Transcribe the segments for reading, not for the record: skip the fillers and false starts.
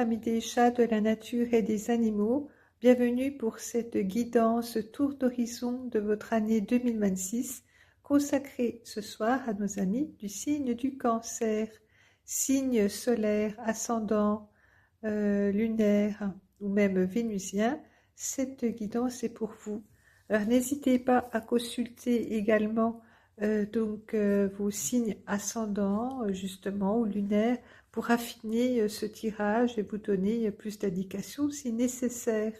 amis des chats, de la nature et des animaux, bienvenue pour cette guidance tour d'horizon de votre année 2026, consacrée ce soir à nos amis du signe du Cancer, signe solaire, ascendant, lunaire ou même vénusien. Cette guidance est pour vous. Alors n'hésitez pas à consulter également vos signes ascendants justement ou lunaires pour affiner ce tirage et vous donner plus d'indications si nécessaire.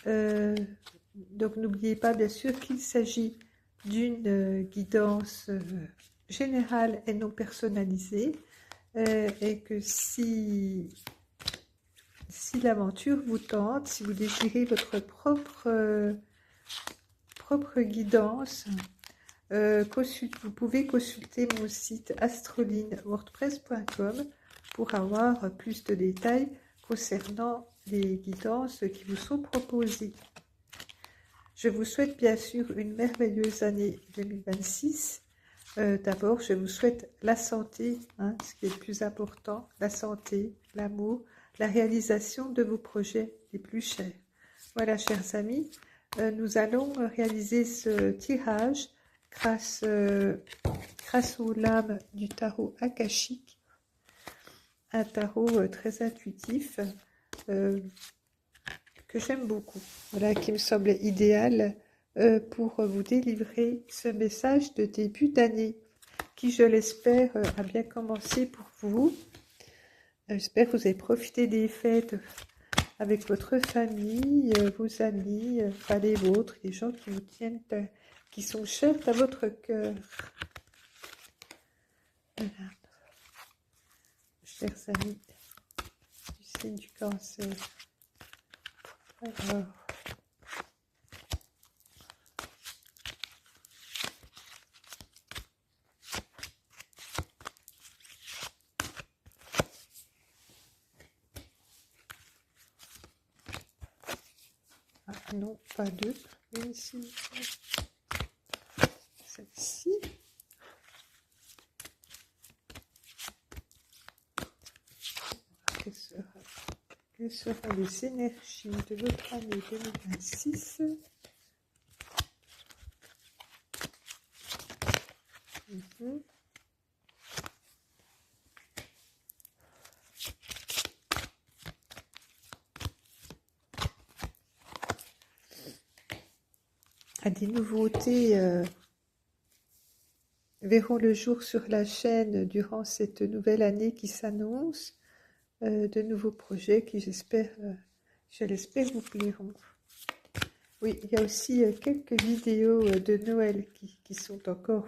Donc n'oubliez pas bien sûr qu'il s'agit d'une guidance générale et non personnalisée et que si l'aventure vous tente, si vous désirez votre propre guidance, vous pouvez consulter mon site astrolineWordPress.com pour avoir plus de détails concernant les guidances qui vous sont proposées. Je vous souhaite bien sûr une merveilleuse année 2026. D'abord, je vous souhaite la santé, ce qui est le plus important, la santé, l'amour, la réalisation de vos projets les plus chers. Voilà, chers amis, nous allons réaliser ce tirage grâce aux lames du tarot akashique, un tarot très intuitif que j'aime beaucoup, voilà, qui me semble idéal pour vous délivrer ce message de début d'année qui, je l'espère, a bien commencé pour vous. J'espère que vous avez profité des fêtes avec votre famille, vos amis, pas les vôtres, les gens qui vous tiennent, qui sont chers à votre cœur. Voilà. Chers amis du signe du Cancer. Alors, non, pas deux, une ici, celle-ci. Quelles seront les énergies de votre année 2026? Des nouveautés verront le jour sur la chaîne durant cette nouvelle année qui s'annonce. De nouveaux projets qui, je l'espère, vous plairont. Oui, il y a aussi quelques vidéos de Noël qui sont encore,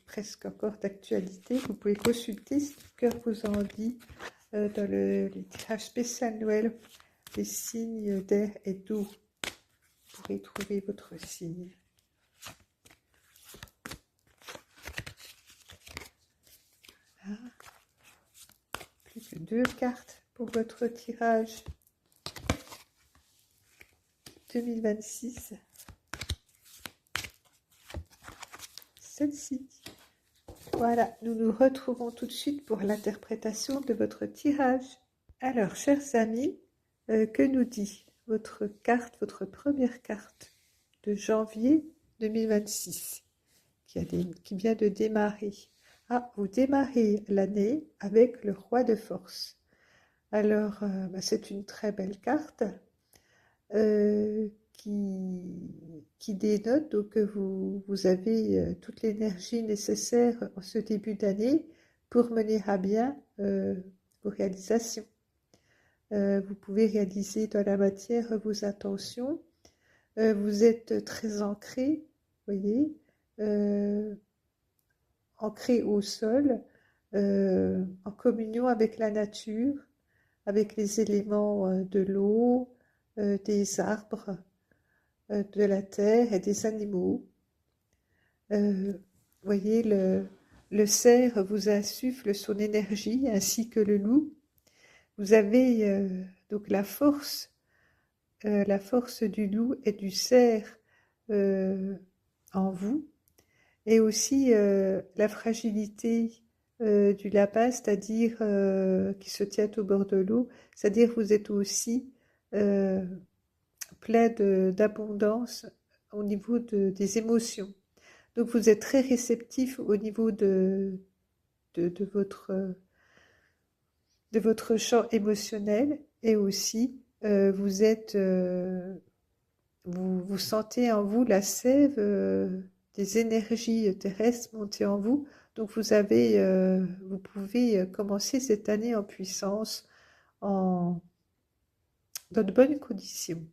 presque encore d'actualité. Vous pouvez consulter si le cœur vous en dit dans les tirages spécial Noël, les signes d'air et d'eau. Vous pourrez trouver votre signe. Voilà. Plus que 2 cartes pour votre tirage 2026. Celle-ci. Voilà, nous nous retrouvons tout de suite pour l'interprétation de votre tirage. Alors, chers amis, que nous dit votre carte, votre première carte de janvier 2026 qui vient de démarrer? Vous démarrez l'année avec le roi de force. Alors, c'est une très belle carte qui dénote donc que vous avez toute l'énergie nécessaire en ce début d'année pour mener à bien vos réalisations. Vous pouvez réaliser dans la matière vos intentions. Vous êtes très ancré, voyez, ancré au sol, en communion avec la nature, avec les éléments de l'eau, des arbres, de la terre et des animaux. Voyez, le cerf vous insuffle son énergie ainsi que le loup. Vous avez donc la force du loup et du cerf en vous, et aussi la fragilité du lapin, c'est-à-dire qui se tient au bord de l'eau, c'est-à-dire que vous êtes aussi euh, plein d'abondance au niveau des émotions. Donc vous êtes très réceptif au niveau de de votre champ émotionnel et aussi vous sentez en vous la sève des énergies terrestres monter en vous. Donc vous pouvez commencer cette année en puissance, en, dans de bonnes conditions.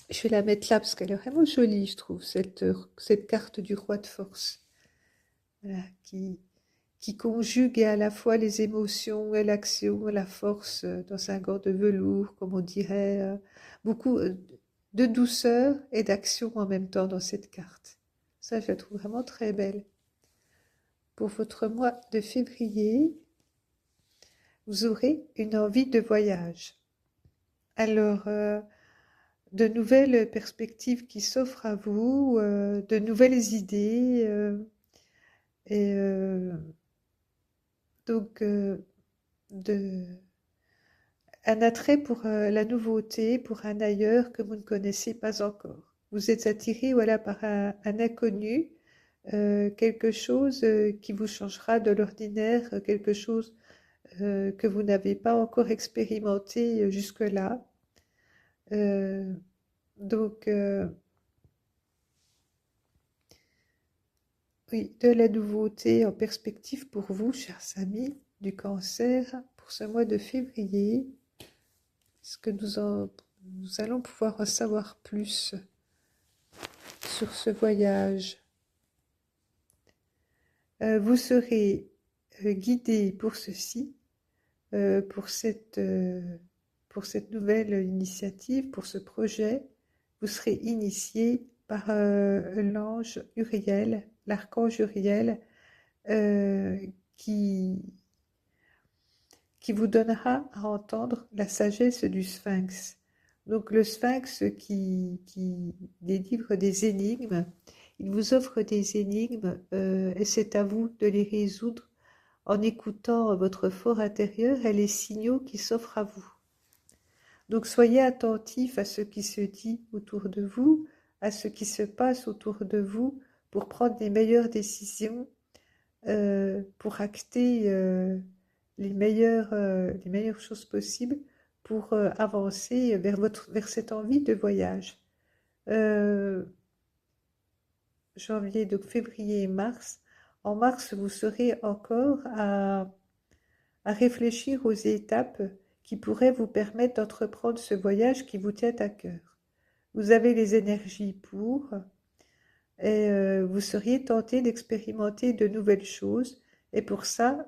Je vais la mettre là parce qu'elle est vraiment jolie, je trouve, cette carte du roi de force. Voilà, qui conjugue à la fois les émotions et l'action, la force dans un gant de velours, comme on dirait, beaucoup de douceur et d'action en même temps dans cette carte. Ça, je la trouve vraiment très belle. Pour votre mois de février, vous aurez une envie de voyage. Alors, de nouvelles perspectives qui s'offrent à vous, de nouvelles idées, et donc de, un attrait pour la nouveauté, pour un ailleurs que vous ne connaissez pas encore. Vous êtes attiré voilà, par un inconnu, quelque chose qui vous changera de l'ordinaire, quelque chose que vous n'avez pas encore expérimenté jusque-là. Euh, donc, oui, de la nouveauté en perspective pour vous, chers amis du Cancer, pour ce mois de février. Est-ce que nous allons pouvoir en savoir plus sur ce voyage? Vous serez guidé pour ceci, pour pour cette nouvelle initiative, pour ce projet. Vous serez initié par l'ange Uriel, l'archange Uriel, euh, qui, qui vous donnera à entendre la sagesse du Sphinx. Donc le Sphinx qui délivre des énigmes, il vous offre des énigmes et c'est à vous de les résoudre en écoutant votre fort intérieur et les signaux qui s'offrent à vous. Donc soyez attentifs à ce qui se dit autour de vous, à ce qui se passe autour de vous pour prendre les meilleures décisions, pour acter les meilleures choses possibles pour avancer vers cette envie de voyage. Euh, Janvier, donc février et mars. En mars, vous serez encore à réfléchir aux étapes qui pourraient vous permettre d'entreprendre ce voyage qui vous tient à cœur. Vous avez les énergies pour, et vous seriez tenté d'expérimenter de nouvelles choses. Et pour ça,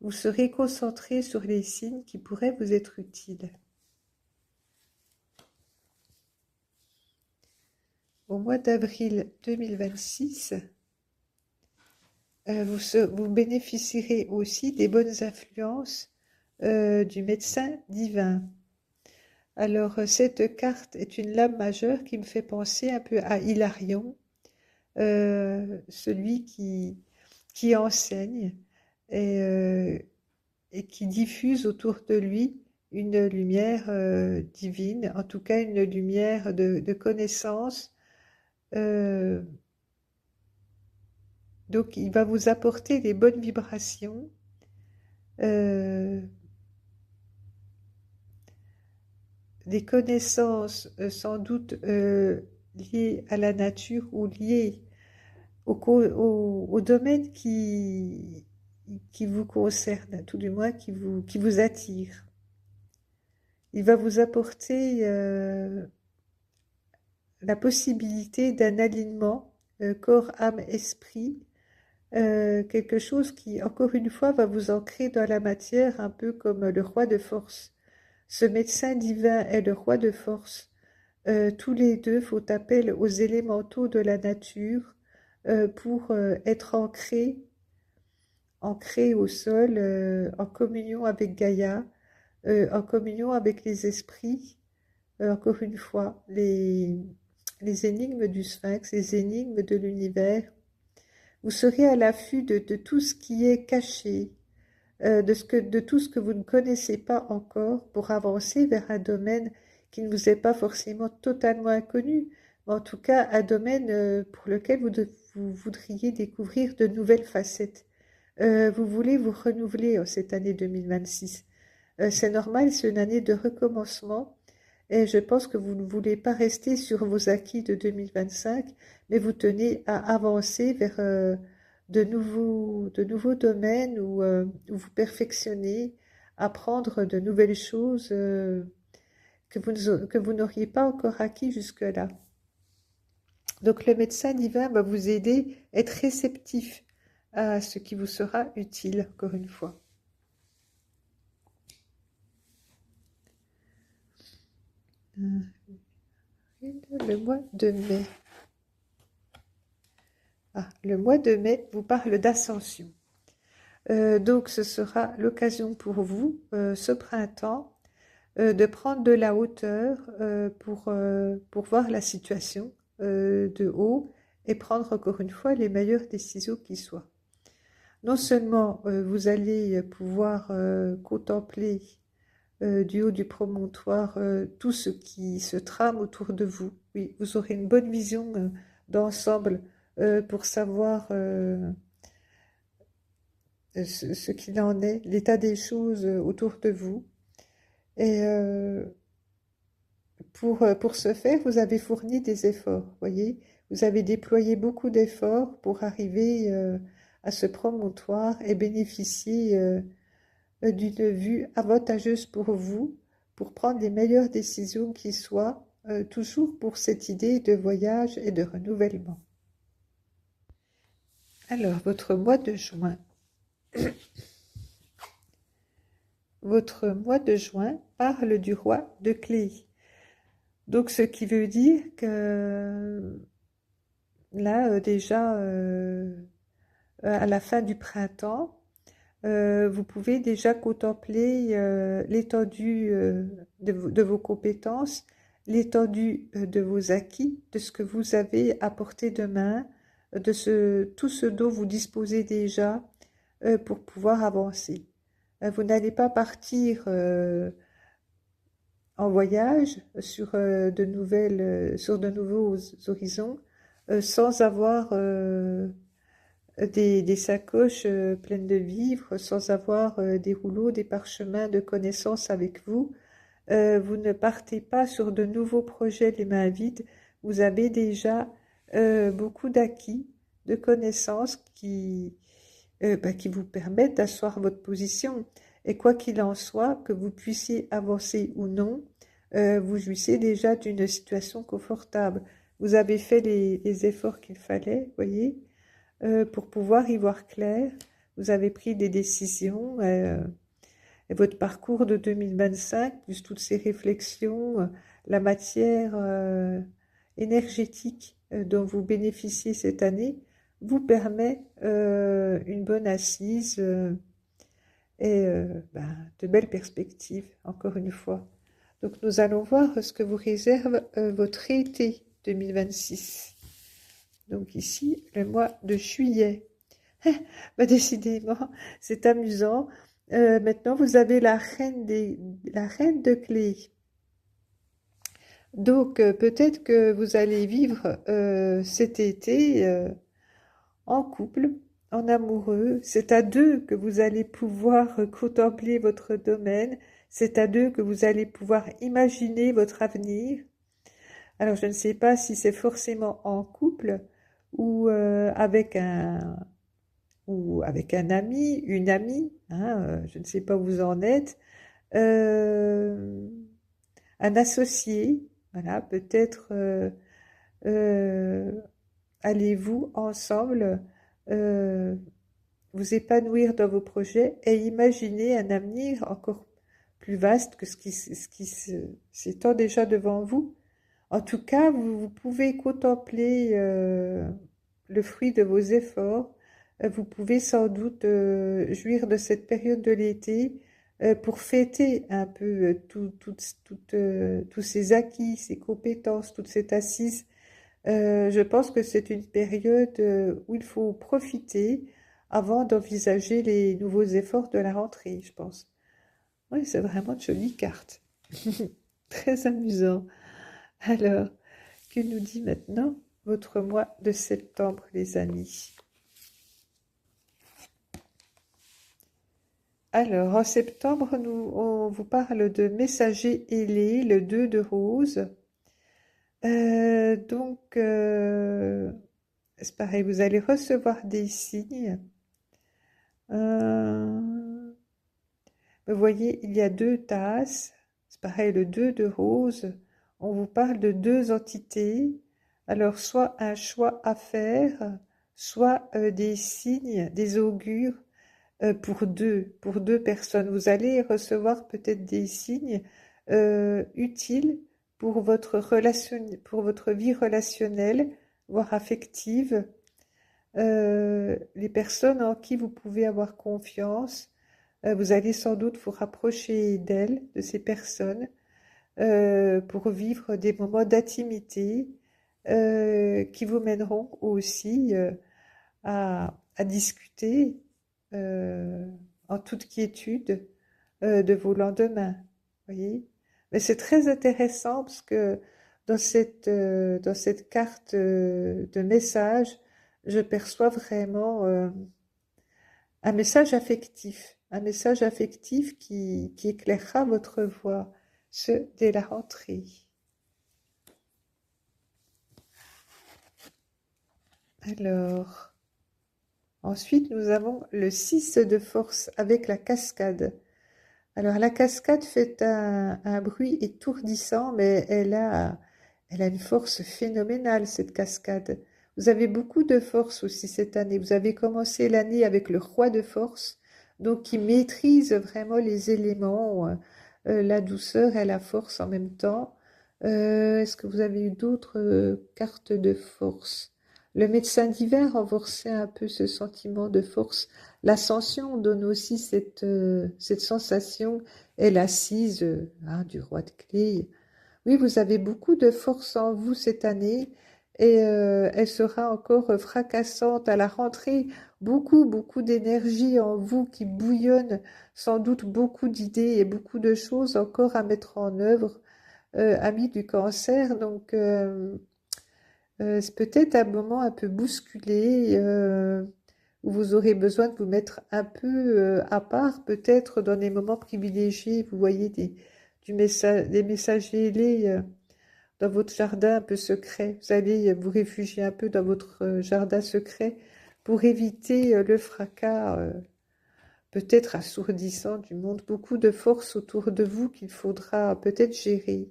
vous serez concentré sur les signes qui pourraient vous être utiles. Au mois d'avril 2026, vous bénéficierez aussi des bonnes influences du médecin divin. Alors, cette carte est une lame majeure qui me fait penser un peu à Hilarion, celui qui enseigne et, et qui diffuse autour de lui une lumière divine, en tout cas une lumière de connaissance. Euh, donc, il va vous apporter des bonnes vibrations, euh, des connaissances sans doute liées à la nature ou liées au domaine qui vous concerne, tout du moins qui vous attire. Il va vous apporter la possibilité d'un alignement corps, âme, esprit, quelque chose qui, encore une fois, va vous ancrer dans la matière, un peu comme le roi de force. Ce médecin divin est le roi de force. Tous les deux font appel aux élémentaux de la nature pour être ancrés au sol, en communion avec Gaïa, en communion avec les esprits. Encore une fois, les énigmes du Sphinx, les énigmes de l'univers Vous serez à l'affût de tout ce qui est caché, de tout ce que vous ne connaissez pas encore pour avancer vers un domaine qui ne vous est pas forcément totalement inconnu, mais en tout cas un domaine pour lequel vous voudriez découvrir de nouvelles facettes. Vous voulez vous renouveler en cette année 2026. C'est normal, c'est une année de recommencement et je pense que vous ne voulez pas rester sur vos acquis de 2025, mais vous tenez à avancer vers de nouveaux domaines où vous perfectionnez, apprendre de nouvelles choses que vous n'auriez pas encore acquis jusque-là. Donc le médecin divin va vous aider à être réceptif à ce qui vous sera utile, encore une fois. Le mois de mai. Ah, le mois de mai vous parle d'ascension. Donc ce sera l'occasion pour vous, ce printemps, de prendre de la hauteur pour voir la situation de haut et prendre encore une fois les meilleures décisions qui soient. Non seulement vous allez pouvoir contempler du haut du promontoire tout ce qui se trame autour de vous. Oui, vous aurez une bonne vision d'ensemble pour savoir ce qu'il en est, l'état des choses autour de vous. Et pour ce faire, vous avez fourni des efforts, voyez. Vous avez déployé beaucoup d'efforts pour arriver à ce promontoire et bénéficier d'une vue avantageuse pour vous, pour prendre les meilleures décisions qui soient, toujours pour cette idée de voyage et de renouvellement. Alors, votre mois de juin. Votre mois de juin parle du roi de clés. Donc, ce qui veut dire que là, déjà, à la fin du printemps, vous pouvez déjà contempler l'étendue de vos compétences, l'étendue de vos acquis, de ce que vous avez à portée de main, tout ce dont vous disposez déjà pour pouvoir avancer. Vous n'allez pas partir en voyage sur de nouveaux horizons sans avoir des sacoches pleines de vivres, sans avoir des rouleaux, des parchemins de connaissances avec vous. Vous ne partez pas sur de nouveaux projets les mains vides. Vous avez déjà beaucoup d'acquis, de connaissances qui vous permettent d'asseoir votre position. Et quoi qu'il en soit, que vous puissiez avancer ou non, vous jouissez déjà d'une situation confortable. Vous avez fait les efforts qu'il fallait, voyez, pour pouvoir y voir clair. Vous avez pris des décisions et votre parcours de 2025, plus toutes ces réflexions, la matière énergétique dont vous bénéficiez cette année, vous permet une bonne assise et de belles perspectives, encore une fois. Donc nous allons voir ce que vous réserve votre été 2026. Donc ici, le mois de juillet. Décidément, c'est amusant. Maintenant, vous avez la reine de clés. Donc, peut-être que vous allez vivre cet été en couple, en amoureux. C'est à deux que vous allez pouvoir contempler votre domaine. C'est à deux que vous allez pouvoir imaginer votre avenir. Alors, je ne sais pas si c'est forcément en couple ou avec un ami, une amie, hein, je ne sais pas où vous en êtes, un associé, voilà, peut-être allez-vous ensemble euh, vous épanouir dans vos projets et imaginer un avenir encore plus vaste que ce qui s'étend déjà devant vous. En tout cas, vous pouvez contempler le fruit de vos efforts. Vous pouvez sans doute jouir de cette période de l'été pour fêter un peu tous ces acquis, ces compétences, toute cette assise Je pense que c'est une période où il faut profiter avant d'envisager les nouveaux efforts de la rentrée, je pense. Oui, c'est vraiment de jolies cartes. Très amusant. Alors, que nous dit maintenant votre mois de septembre, les amis? Alors, en septembre, on vous parle de messager ailé, le 2 de rose. C'est pareil, vous allez recevoir des signes. Vous voyez, il y a deux tasses. C'est pareil, le 2 de rose. On vous parle de deux entités. Alors, soit un choix à faire, soit des signes, des augures pour deux personnes. Vous allez recevoir peut-être des signes utiles pour votre vie relationnelle, voire affective. Les personnes en qui vous pouvez avoir confiance, vous allez sans doute vous rapprocher d'elles, de ces personnes, pour vivre des moments d'intimité qui vous mèneront aussi à discuter euh, en toute quiétude de vos lendemains. Voyez? Mais c'est très intéressant parce que dans cette carte de message, je perçois vraiment un message affectif qui éclairera votre voie, ce dès la rentrée. Alors, ensuite, nous avons le 6 de force avec la cascade. Alors, la cascade fait un bruit étourdissant, mais elle a une force phénoménale, cette cascade. Vous avez beaucoup de force aussi cette année. Vous avez commencé l'année avec le roi de force, donc qui maîtrise vraiment les éléments, la douceur et la force en même temps. Est-ce que vous avez eu d'autres cartes de force? Le médecin d'hiver renforçait un peu ce sentiment de force. L'ascension donne aussi cette sensation et l'assise hein, du roi de clé. Oui, vous avez beaucoup de force en vous cette année et elle sera encore fracassante à la rentrée. Beaucoup, beaucoup d'énergie en vous qui bouillonne, sans doute beaucoup d'idées et beaucoup de choses encore à mettre en œuvre, amis du cancer. C'est peut-être un moment un peu bousculé où vous aurez besoin de vous mettre un peu à part, peut-être dans des moments privilégiés. Vous voyez des messagers ailés dans votre jardin un peu secret. Vous allez vous réfugier un peu dans votre jardin secret pour éviter le fracas peut-être assourdissant du monde. Beaucoup de force autour de vous qu'il faudra peut-être gérer.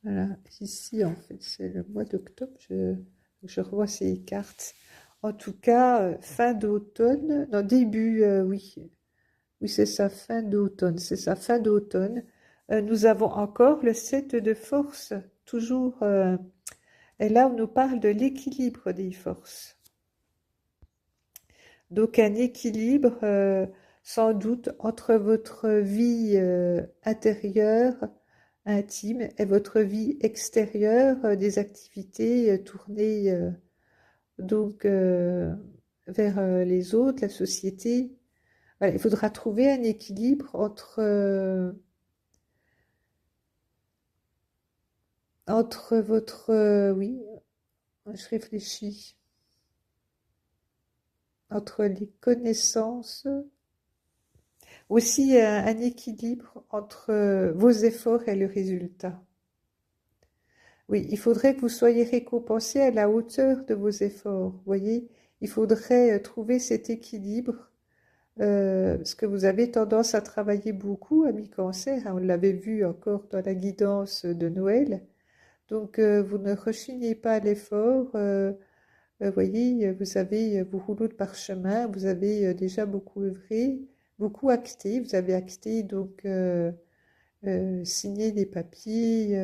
Voilà, ici en fait c'est le mois d'octobre, je revois ces cartes. En tout cas, fin d'automne, non début, oui, oui c'est ça, fin d'automne, c'est ça, fin d'automne. Nous avons encore le 7 de force, toujours, et là on nous parle de l'équilibre des forces. Donc un équilibre sans doute entre votre vie intérieure, intime, et votre vie extérieure, des activités tournées donc vers les autres, la société. Voilà, il faudra trouver un équilibre entre votre... oui, je réfléchis. Entre les connaissances, aussi un équilibre entre vos efforts et le résultat. Oui, il faudrait que vous soyez récompensé à la hauteur de vos efforts. Vous voyez, il faudrait trouver cet équilibre parce que vous avez tendance à travailler beaucoup, ami Cancer, hein, on l'avait vu encore dans la guidance de Noël. Donc, vous ne rechignez pas à l'effort. Voyez, vous avez vos rouleaux de parchemin, vous avez déjà beaucoup œuvré, beaucoup acté. Vous avez acté, donc signé des papiers.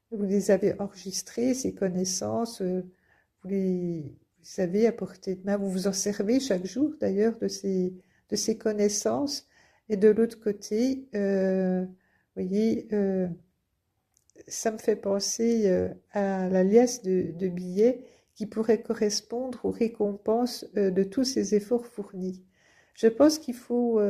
Vous les avez enregistrés, ces connaissances, vous avez à portée de main. Vous vous en servez chaque jour d'ailleurs de ces connaissances. Et de l'autre côté, voyez, ça me fait penser à la liasse de billets qui pourrait correspondre aux récompenses de tous ces efforts fournis. Je pense qu'il faut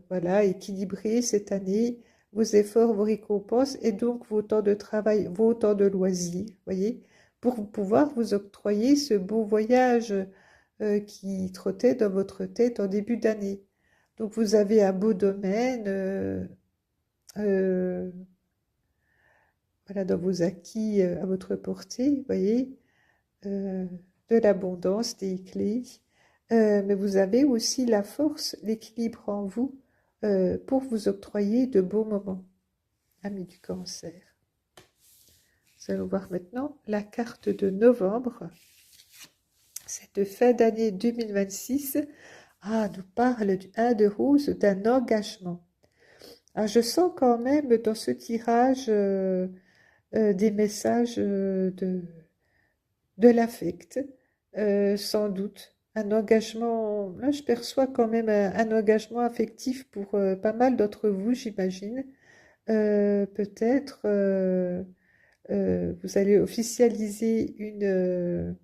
voilà, équilibrer cette année vos efforts, vos récompenses et donc vos temps de travail, vos temps de loisirs, voyez, pour pouvoir vous octroyer ce beau voyage qui trottait dans votre tête en début d'année. Donc vous avez un beau domaine euh, voilà, dans vos acquis à votre portée, vous voyez, euh, de l'abondance, des clés. Mais vous avez aussi la force, l'équilibre en vous pour vous octroyer de beaux moments, amis du cancer. Nous allons voir maintenant la carte de novembre. Cette fin d'année 2026 nous parle du 1 de rose, d'un engagement. Je sens quand même dans ce tirage des messages de l'affect, sans doute. Un engagement, là je perçois quand même un engagement affectif pour pas mal d'entre vous, j'imagine. Peut-être vous allez officialiser une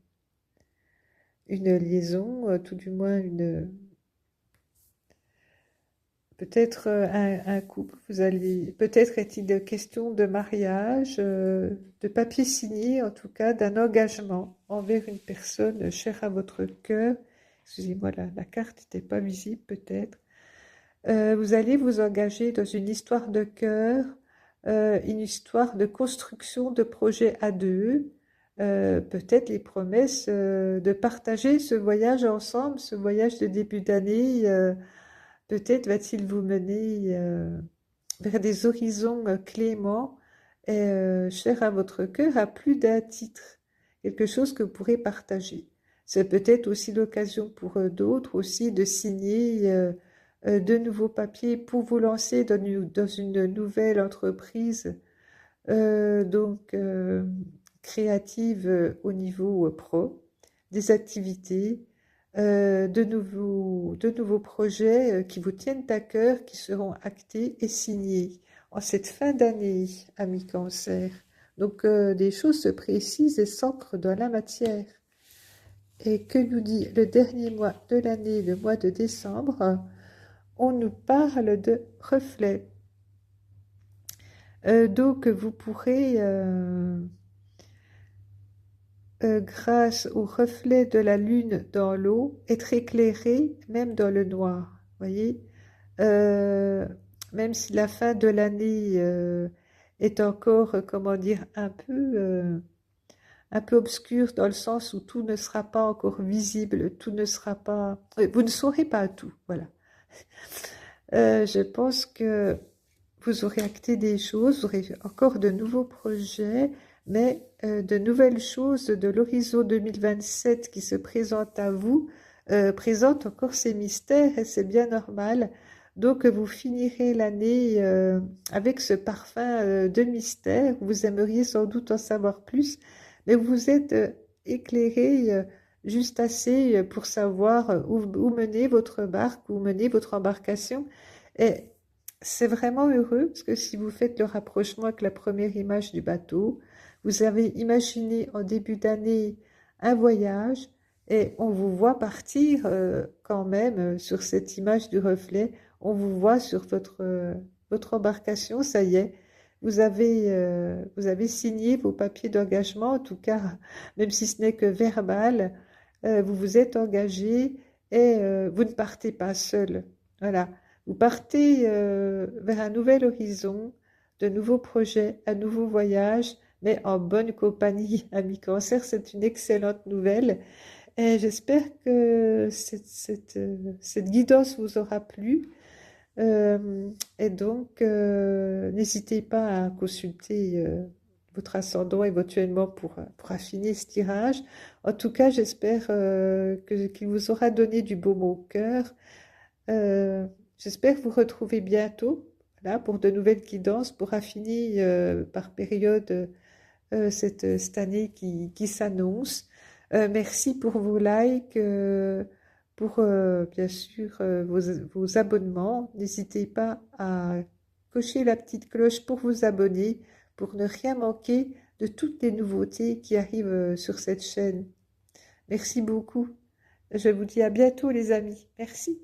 liaison, tout du moins peut-être un couple, vous allez, peut-être est-il question de mariage, de papier signé, en tout cas, d'un engagement envers une personne chère à votre cœur. Excusez-moi, la carte n'était pas visible, peut-être. Vous allez vous engager dans une histoire de cœur, une histoire de construction de projets à deux, peut-être les promesses de partager ce voyage ensemble, ce voyage de début d'année. Peut-être va-t-il vous mener vers des horizons cléments et chers à votre cœur à plus d'un titre, quelque chose que vous pourrez partager. C'est peut-être aussi l'occasion pour d'autres aussi de signer de nouveaux papiers pour vous lancer dans une nouvelle entreprise, donc créative au niveau pro, des activités de nouveaux projets qui vous tiennent à cœur, qui seront actés et signés en cette fin d'année, amis Cancer. Donc des choses se précisent et s'ancrent dans la matière. Et que nous dit le dernier mois de l'année, le mois de décembre? On nous parle de reflets. Donc vous pourrez grâce au reflet de la lune dans l'eau, être éclairé même dans le noir. Voyez, Euh, même si la fin de l'année est encore, comment dire, un peu obscure dans le sens où tout ne sera pas encore visible, tout ne sera pas, vous ne saurez pas tout. Voilà. Je pense que vous aurez acté des choses, vous aurez encore de nouveaux projets, mais de nouvelles choses de l'horizon 2027 qui se présentent à vous, présentent encore ces mystères et c'est bien normal. Donc vous finirez l'année avec ce parfum de mystère. Vous aimeriez sans doute en savoir plus, mais vous êtes éclairé juste assez pour savoir où mener votre barque, où mener votre embarcation. Et c'est vraiment heureux parce que si vous faites le rapprochement avec la première image du bateau, vous avez imaginé en début d'année un voyage et on vous voit partir quand même sur cette image du reflet. On vous voit sur votre embarcation, ça y est. Vous avez signé vos papiers d'engagement, en tout cas, même si ce n'est que verbal, vous vous êtes engagé et vous ne partez pas seul. Voilà. Vous partez vers un nouvel horizon, de nouveaux projets, un nouveau voyage, mais en bonne compagnie. Ami Cancer, c'est une excellente nouvelle. Et j'espère que cette guidance vous aura plu. Et donc, n'hésitez pas à consulter votre ascendant éventuellement pour affiner ce tirage. En tout cas, j'espère qu'il vous aura donné du baume au cœur. J'espère vous retrouver bientôt là, pour de nouvelles guidances, pour affiner par période cette année qui s'annonce. Merci pour vos likes, pour bien sûr vos abonnements. N'hésitez pas à cocher la petite cloche pour vous abonner, pour ne rien manquer de toutes les nouveautés qui arrivent sur cette chaîne. Merci beaucoup. Je vous dis à bientôt les amis. Merci.